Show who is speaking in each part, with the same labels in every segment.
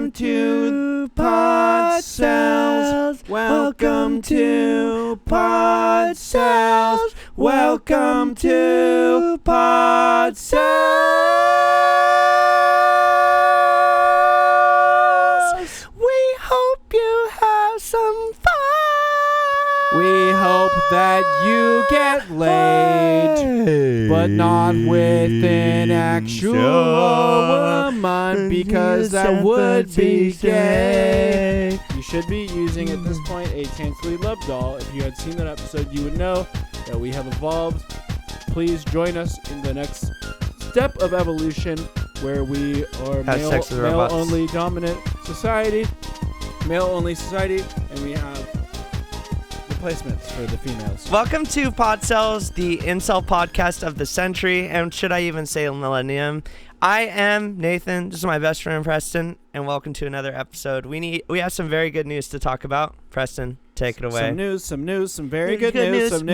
Speaker 1: Welcome to Podcels. Welcome to Podcels. Welcome to Podcels. We hope you have some fun. We hope that you get laid, but not with an actual woman, because that would be gay. You should be using at this point a Chancellery Love doll. If you had seen that episode, you would know that we have evolved. Please join us in the next step of evolution, where we are male-only dominant society, male-only society, and we have replacements for the females.
Speaker 2: Welcome to Podcels, the incel podcast of the century, and should I even say millennium? I am Nathan. This is my best friend Preston, and welcome to another episode. We have some very good news to talk about. Preston, take it away.
Speaker 1: Some news, some very good news, some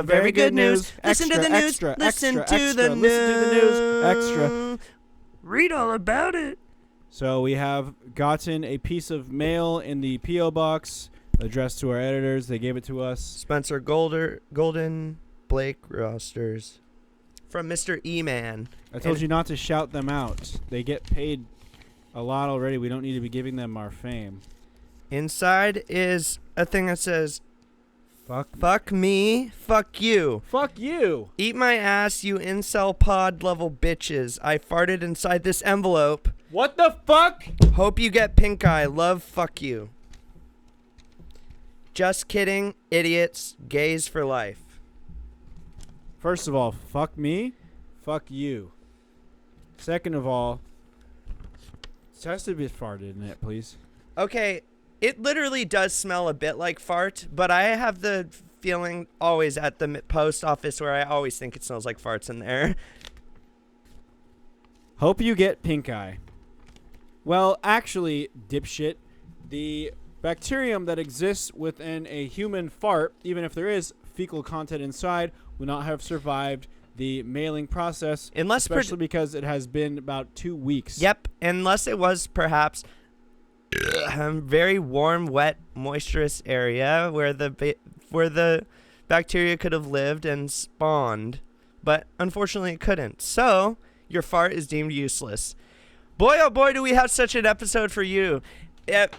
Speaker 1: very good news.
Speaker 2: Listen to the news. Listen to the news.
Speaker 1: Extra.
Speaker 2: Read all about it.
Speaker 1: So we have gotten a piece of mail in the P.O. box addressed to our editors. They gave it to us.
Speaker 2: Spencer Golden Blake Rosters from Mr. E-Man.
Speaker 1: I told you not to shout them out. They get paid a lot already. We don't need to be giving them our fame.
Speaker 2: Inside is a thing that says, Fuck me, fuck you.
Speaker 1: Fuck you.
Speaker 2: Eat my ass, you incel pod level bitches. I farted inside this envelope.
Speaker 1: What the fuck?
Speaker 2: Hope you get pink eye. Love, fuck you. Just kidding, idiots. Gays for life.
Speaker 1: First of all, fuck me, fuck you. Second of all, it has to be farted in it, please.
Speaker 2: Okay, it literally does smell a bit like fart, but I have the feeling always at the post office where I always think it smells like farts in there.
Speaker 1: Hope you get pink eye. Well, actually, dipshit, the bacterium that exists within a human fart, even if there is fecal content inside, will not have survived the mailing process, especially because it has been about 2 weeks.
Speaker 2: Yep, unless it was perhaps a very warm, wet, moisturous area where the bacteria could have lived and spawned, but unfortunately it couldn't. So your fart is deemed useless. Boy, oh boy, do we have such an episode for you.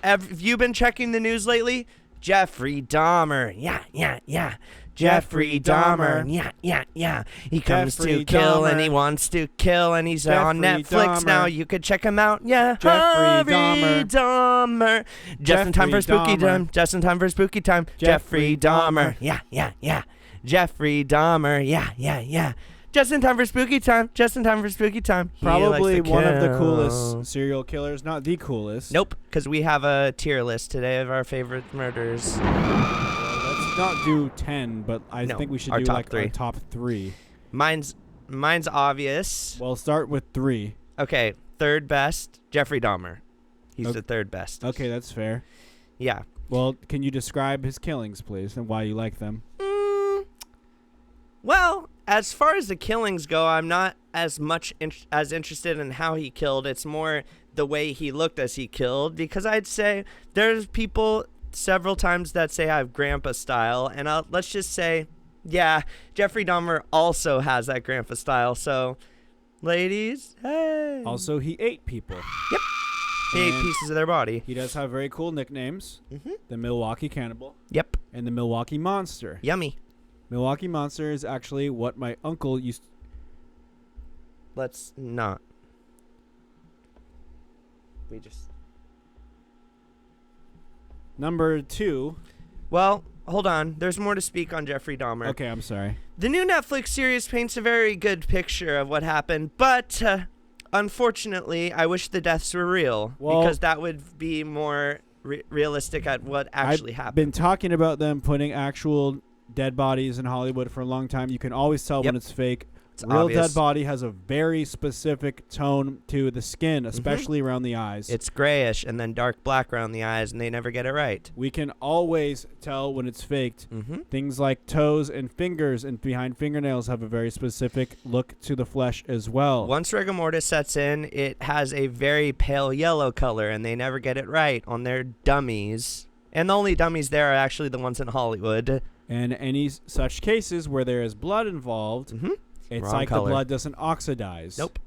Speaker 2: Have you been checking the news lately? Jeffrey Dahmer. Yeah. Jeffrey Dahmer. Yeah. He comes to kill and he wants to kill, and he's on Netflix now. You could check him out. Yeah.
Speaker 1: Jeffrey
Speaker 2: Dahmer. Just in time for spooky time. Just in time for spooky time. Jeffrey Dahmer. Yeah. Jeffrey Dahmer. Yeah. Just in time for spooky time. Just in time for spooky time.
Speaker 1: Probably one of the coolest serial killers. Not the coolest.
Speaker 2: Nope, because we have a tier list today of our favorite murders.
Speaker 1: Let's not do 10, but I think we should do like our top 3.
Speaker 2: Mine's obvious.
Speaker 1: Well, start with 3.
Speaker 2: Okay, third best, Jeffrey Dahmer. He's the third best.
Speaker 1: Okay, that's fair.
Speaker 2: Yeah.
Speaker 1: Well, can you describe his killings, please, and why you like them?
Speaker 2: Well, as far as the killings go, I'm not as much as interested in how he killed. It's more the way he looked as he killed, because I'd say there's people several times that say I have grandpa style, and let's just say, yeah, Jeffrey Dahmer also has that grandpa style. So, ladies, hey.
Speaker 1: Also, he ate people.
Speaker 2: Yep. He ate pieces of their body.
Speaker 1: He does have very cool nicknames. The Milwaukee Cannibal.
Speaker 2: Yep.
Speaker 1: And the Milwaukee Monster.
Speaker 2: Yummy.
Speaker 1: Milwaukee Monster is actually what my uncle used to...
Speaker 2: Let's not.
Speaker 1: Number 2.
Speaker 2: Well, hold on. There's more to speak on Jeffrey Dahmer.
Speaker 1: Okay, I'm sorry.
Speaker 2: The new Netflix series paints a very good picture of what happened, but unfortunately, I wish the deaths were real, because that would be more realistic at what actually happened.
Speaker 1: I've been talking about them putting actual dead bodies in Hollywood for a long time. You can always tell when it's fake.
Speaker 2: It's
Speaker 1: Real
Speaker 2: obvious.
Speaker 1: dead body has a very specific tone to the skin, especially around the eyes.
Speaker 2: It's grayish and then dark black around the eyes, and they never get it right.
Speaker 1: We can always tell when it's faked.
Speaker 2: Mm-hmm.
Speaker 1: Things like toes and fingers and behind fingernails have a very specific look to the flesh as well.
Speaker 2: Once rigor mortis sets in, it has a very pale yellow color, and they never get it right on their dummies. And the only dummies there are actually the ones in Hollywood.
Speaker 1: And any such cases where there is blood involved, it's
Speaker 2: Wrong
Speaker 1: like
Speaker 2: color.
Speaker 1: the blood doesn't oxidize.
Speaker 2: Nope.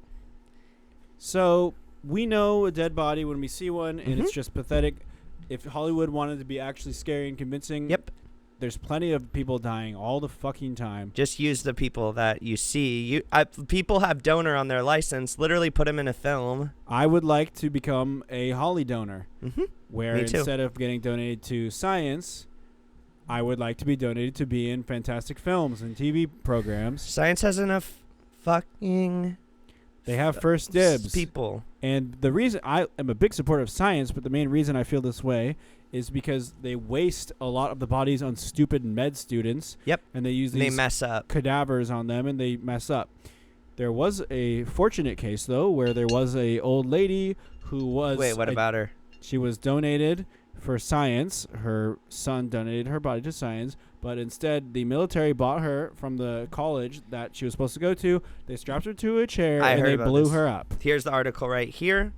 Speaker 1: So we know a dead body when we see one, and it's just pathetic. If Hollywood wanted to be actually scary and convincing, there's plenty of people dying all the fucking time.
Speaker 2: Just use the people that you see. People have donor on their license. Literally put them in a film.
Speaker 1: I would like to become a Holly donor, where
Speaker 2: Me too.
Speaker 1: instead of getting donated to science, I would like to be donated to be in fantastic films and TV programs.
Speaker 2: Science has enough fucking
Speaker 1: They have first dibs.
Speaker 2: people.
Speaker 1: And the reason I am a big supporter of science, but the main reason I feel this way is because they waste a lot of the bodies on stupid med students.
Speaker 2: Yep.
Speaker 1: And they use
Speaker 2: And they
Speaker 1: these
Speaker 2: mess up.
Speaker 1: cadavers on them, and they mess up. There was a fortunate case, though, where there was a old lady who was...
Speaker 2: Wait, what about her?
Speaker 1: She was donated for science. Her son donated her body to science, but instead the military bought her from the college that she was supposed to go to. They strapped her to a chair and
Speaker 2: heard
Speaker 1: they
Speaker 2: about
Speaker 1: blew
Speaker 2: this.
Speaker 1: her up.
Speaker 2: Here's the article right here.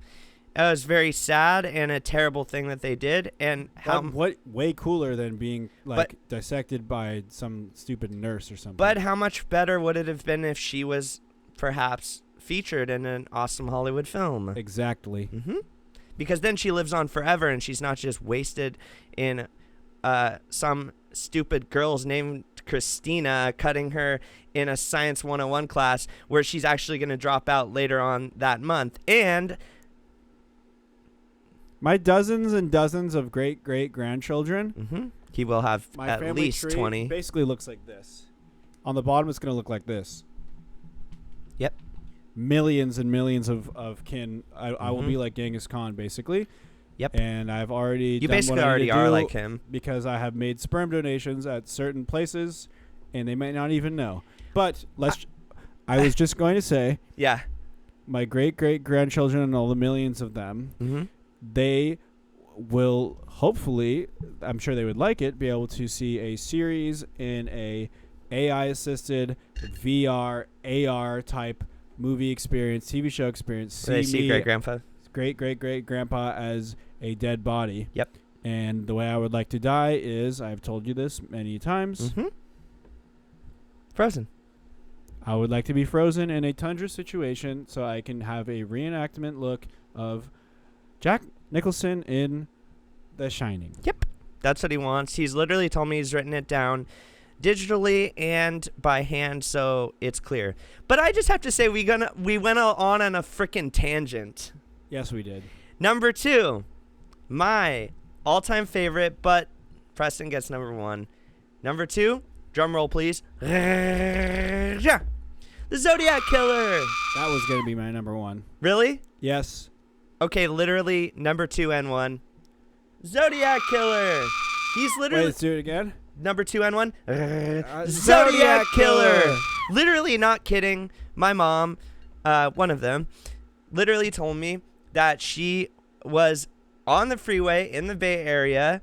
Speaker 2: It was very sad and a terrible thing that they did. And how
Speaker 1: What way cooler than being dissected by some stupid nurse or something.
Speaker 2: But how much better would it have been if she was perhaps featured in an awesome Hollywood film?
Speaker 1: Exactly.
Speaker 2: Because then she lives on forever, and she's not just wasted in some stupid girl's named Christina cutting her in a Science 101 class where she's actually going to drop out later on that month. And
Speaker 1: my dozens and dozens of great-great-grandchildren,
Speaker 2: he will have
Speaker 1: my
Speaker 2: at
Speaker 1: family
Speaker 2: least
Speaker 1: tree
Speaker 2: 20.
Speaker 1: basically looks like this. On the bottom, it's going to look like this.
Speaker 2: Yep.
Speaker 1: Millions and millions of kin. I will be like Genghis Khan, basically.
Speaker 2: Yep.
Speaker 1: And I've already
Speaker 2: You
Speaker 1: done
Speaker 2: basically
Speaker 1: what I
Speaker 2: already
Speaker 1: need to
Speaker 2: are
Speaker 1: do
Speaker 2: like him.
Speaker 1: because I have made sperm donations at certain places, and they might not even know. But I was just going to say,
Speaker 2: Yeah.
Speaker 1: my great-great-grandchildren and all the millions of them, they will hopefully, I'm sure they would like it, be able to see a series in a AI-assisted VR, AR type movie experience, TV show experience.
Speaker 2: They see great-grandpa.
Speaker 1: Great-great-great-grandpa as a dead body.
Speaker 2: Yep.
Speaker 1: And the way I would like to die is, I've told you this many times,
Speaker 2: Frozen.
Speaker 1: I would like to be frozen in a tundra situation so I can have a reenactment look of Jack Nicholson in The Shining.
Speaker 2: Yep. That's what he wants. He's literally told me he's written it down digitally and by hand, so it's clear. But I just have to say we went on a freaking tangent.
Speaker 1: Yes, we did.
Speaker 2: Number 2, my all-time favorite, but Preston gets number 1. Number 2, drum roll please. Yeah. The Zodiac Killer.
Speaker 1: That was going to be my number 1.
Speaker 2: Really?
Speaker 1: Yes.
Speaker 2: Okay, literally number 2 and 1. Zodiac Killer. He's literally...
Speaker 1: Wait, let's do it again.
Speaker 2: Number 2 and 1.
Speaker 1: Zodiac
Speaker 2: Zodiac Killer.
Speaker 1: Killer.
Speaker 2: Literally not kidding. My mom, one of them, literally told me that she was on the freeway in the Bay Area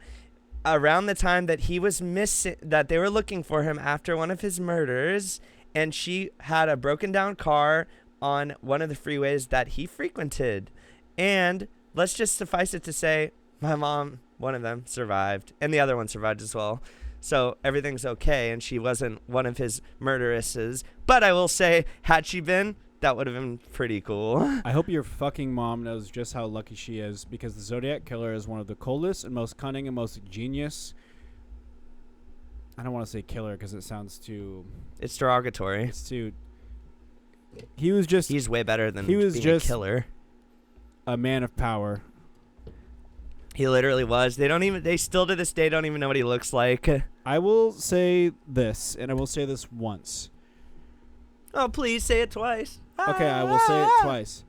Speaker 2: around the time that he was missing, that they were looking for him after one of his murders, and she had a broken down car on one of the freeways that he frequented. And let's just suffice it to say, my mom, one of them, survived, and the other one survived as well. So everything's okay, and she wasn't one of his murderesses. But I will say, had she been, that would have been pretty cool.
Speaker 1: I hope your fucking mom knows just how lucky she is, because the Zodiac Killer is one of the coldest and most cunning and most genius. I don't want to say killer because it sounds too...
Speaker 2: It's derogatory.
Speaker 1: It's too... He was just...
Speaker 2: He's way better than
Speaker 1: he was
Speaker 2: being
Speaker 1: just
Speaker 2: a killer.
Speaker 1: a man of power.
Speaker 2: He literally was. They still to this day don't even know what he looks like.
Speaker 1: I will say this, and I will say this once.
Speaker 2: Oh, please say it twice.
Speaker 1: Okay, I will say it twice.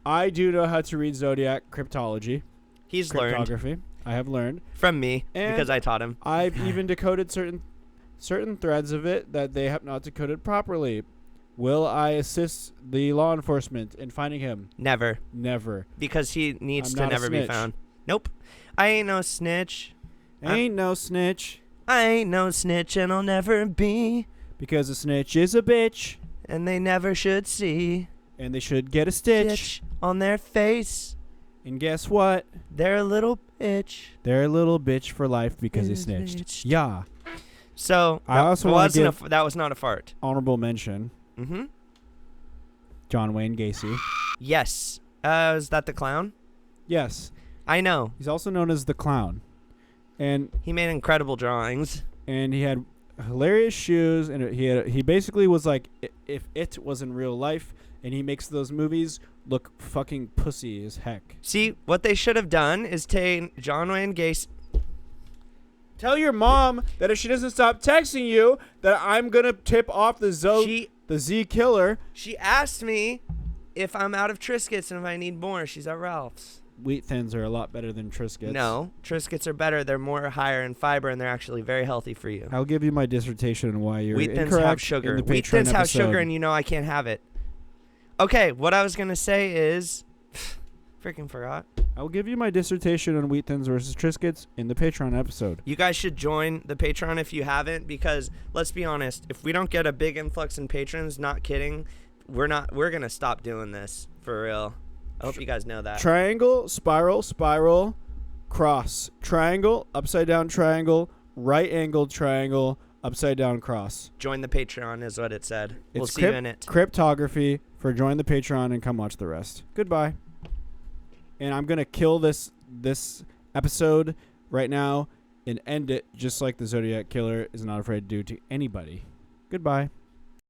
Speaker 1: I do know how to read Zodiac cryptology.
Speaker 2: He's learned
Speaker 1: Cryptography. I have learned.
Speaker 2: from me
Speaker 1: And
Speaker 2: because I taught him.
Speaker 1: I've even decoded certain threads of it that they have not decoded properly. Will I assist the law enforcement in finding him?
Speaker 2: Never.
Speaker 1: Never.
Speaker 2: Because he needs
Speaker 1: I'm
Speaker 2: to
Speaker 1: not a
Speaker 2: never be
Speaker 1: snitch.
Speaker 2: found. Nope. I ain't no snitch.
Speaker 1: Ain't no snitch.
Speaker 2: I ain't no snitch and I'll never be.
Speaker 1: Because a snitch is a bitch.
Speaker 2: And they never should see.
Speaker 1: And they should get a stitch.
Speaker 2: On their face.
Speaker 1: And guess what?
Speaker 2: They're a little bitch.
Speaker 1: They're a little bitch for life because he snitched. Yeah.
Speaker 2: So
Speaker 1: I also want to give
Speaker 2: that was not a fart.
Speaker 1: honorable mention.
Speaker 2: Mm-hmm.
Speaker 1: John Wayne Gacy.
Speaker 2: Yes. Is that the clown?
Speaker 1: Yes.
Speaker 2: I know.
Speaker 1: He's also known as the Clown. And
Speaker 2: He made incredible drawings.
Speaker 1: he had hilarious shoes, and he basically was like if it was in real life, and he makes those movies look fucking pussy as heck.
Speaker 2: See, what they should have done is take John Wayne Gacy.
Speaker 1: Tell your mom that if she doesn't stop texting you, that I'm gonna tip off the Z Killer.
Speaker 2: She asked me if I'm out of Triscuits and if I need more. She's at Ralph's.
Speaker 1: Wheat Thins are a lot better than Triscuits.
Speaker 2: No, Triscuits are better. They're more higher in fiber and they're actually very healthy for you.
Speaker 1: I'll give you my dissertation on why you're
Speaker 2: Wheat Thins
Speaker 1: incorrect
Speaker 2: have sugar.
Speaker 1: in the
Speaker 2: Wheat
Speaker 1: Patreon
Speaker 2: Thins have
Speaker 1: episode.
Speaker 2: sugar and you know I can't have it. Okay, what I was going to say is... freaking forgot.
Speaker 1: I'll give you my dissertation on Wheat Thins versus Triscuits in the Patreon episode.
Speaker 2: You guys should join the Patreon if you haven't, because let's be honest, if we don't get a big influx in patrons, not kidding, we're going to stop doing this for real. I hope you guys know that.
Speaker 1: Triangle, spiral, cross. Triangle, upside down triangle, right angled triangle, upside down cross.
Speaker 2: Join the Patreon is what it said. We'll
Speaker 1: It's
Speaker 2: see you in it.
Speaker 1: Cryptography for join the Patreon and come watch the rest. Goodbye. And I'm going to kill this episode right now and end it just like the Zodiac Killer is not afraid to do to anybody. Goodbye.